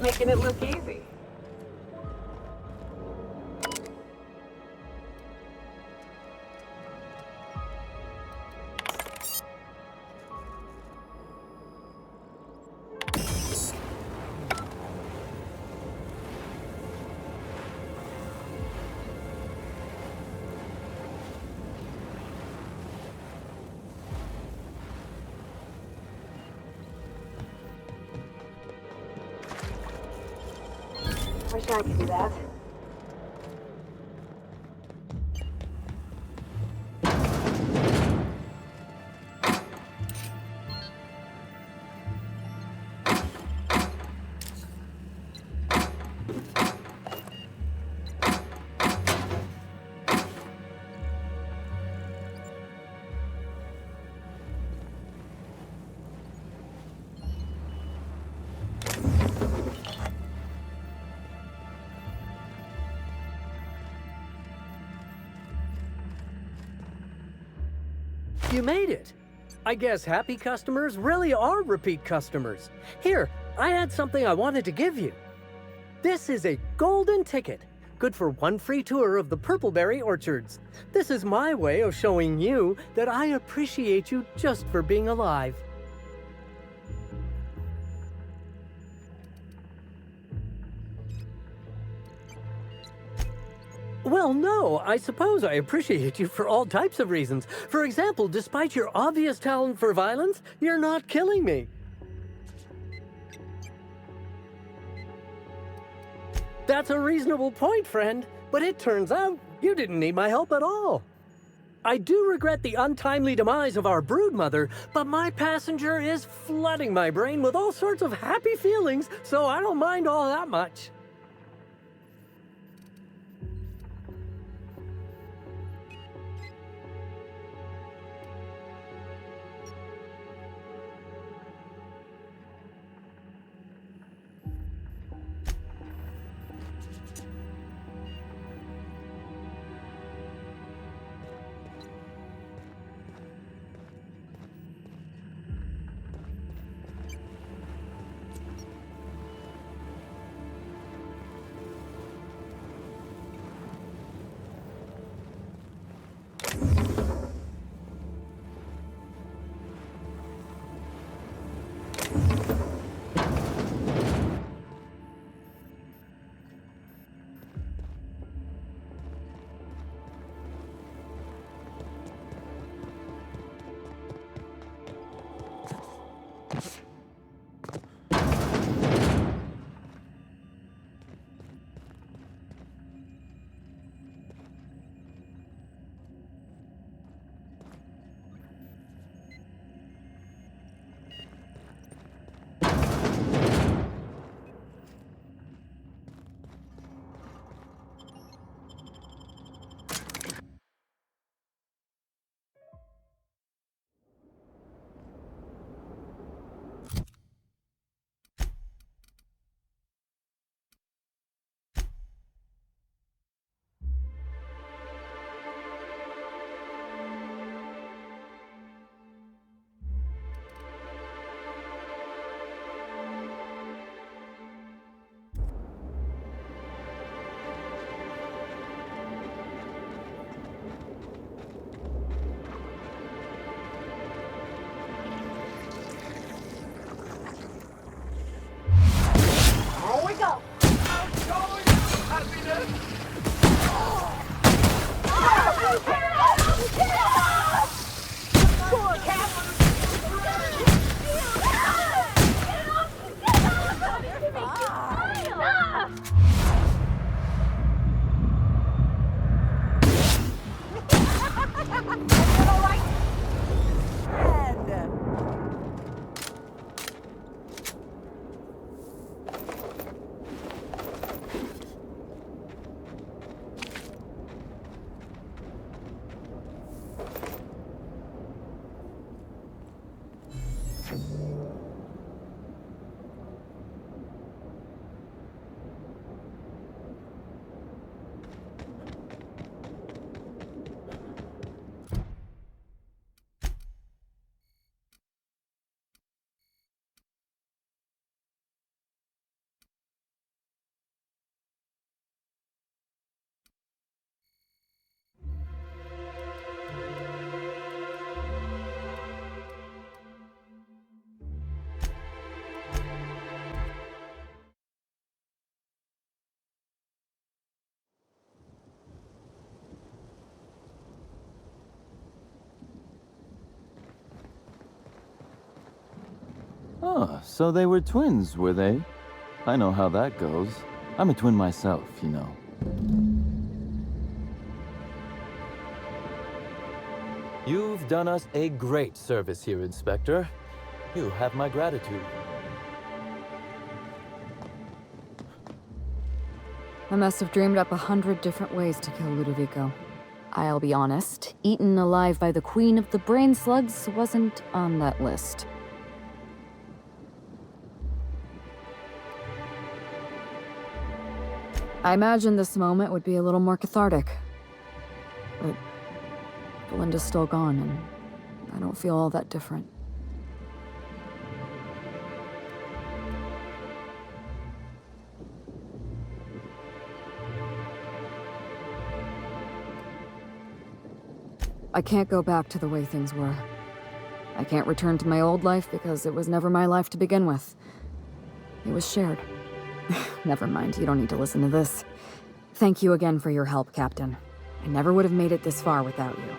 Making it look easy. Wish I could do that. You made it! I guess happy customers really are repeat customers. Here, I had something I wanted to give you. This is a golden ticket, good for one free tour of the Purpleberry Orchards. This is my way of showing you that I appreciate you just for being alive. Well, no, I suppose I appreciate you for all types of reasons. For example, despite your obvious talent for violence, you're not killing me. That's a reasonable point, friend, but it turns out you didn't need my help at all. I do regret the untimely demise of our broodmother, but my passenger is flooding my brain with all sorts of happy feelings, so I don't mind all that much. Ah, so they were twins, were they? I know how that goes. I'm a twin myself, you know. You've done us a great service here, Inspector. You have my gratitude. I must have dreamed up 100 different ways to kill Ludovico. I'll be honest, eaten alive by the queen of the brain slugs wasn't on that list. I imagined this moment would be a little more cathartic. But Belinda's still gone, and I don't feel all that different. I can't go back to the way things were. I can't return to my old life because it was never my life to begin with. It was shared. Never mind, you don't need to listen to this. Thank you again for your help, Captain. I never would have made it this far without you.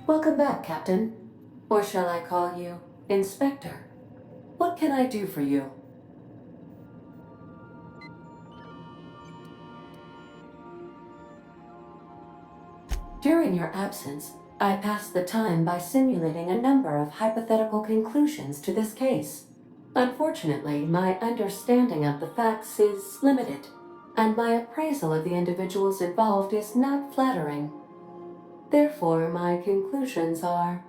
Welcome back, Captain. Or shall I call you Inspector? What can I do for you? During your absence, I passed the time by simulating a number of hypothetical conclusions to this case. Unfortunately, my understanding of the facts is limited, and my appraisal of the individuals involved is not flattering. Therefore, my conclusions are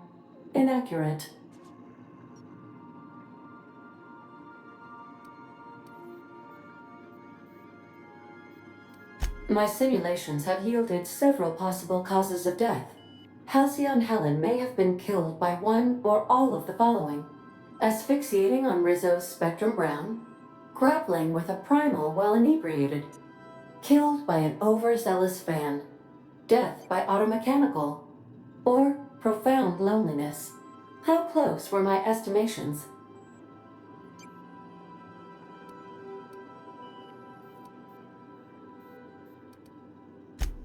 inaccurate. My simulations have yielded several possible causes of death. Halcyon Helen may have been killed by one or all of the following: asphyxiating on Rizzo's Spectrum Brown, grappling with a primal while inebriated, killed by an overzealous fan, death by automechanical, or profound loneliness. How close were my estimations?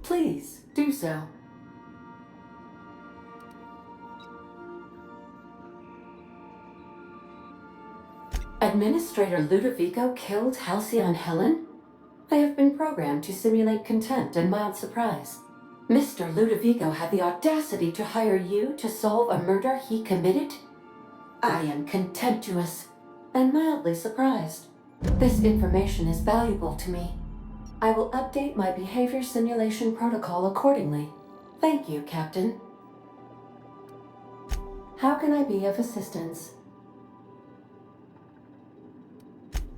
Please, do so. Administrator Ludovico killed Halcyon Helen? I have been programmed to simulate contempt and mild surprise. Mr. Ludovico had the audacity to hire you to solve a murder he committed? I am contemptuous and mildly surprised. This information is valuable to me. I will update my behavior simulation protocol accordingly. Thank you, Captain. How can I be of assistance?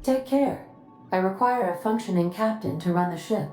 Take care. I require a functioning captain to run the ship.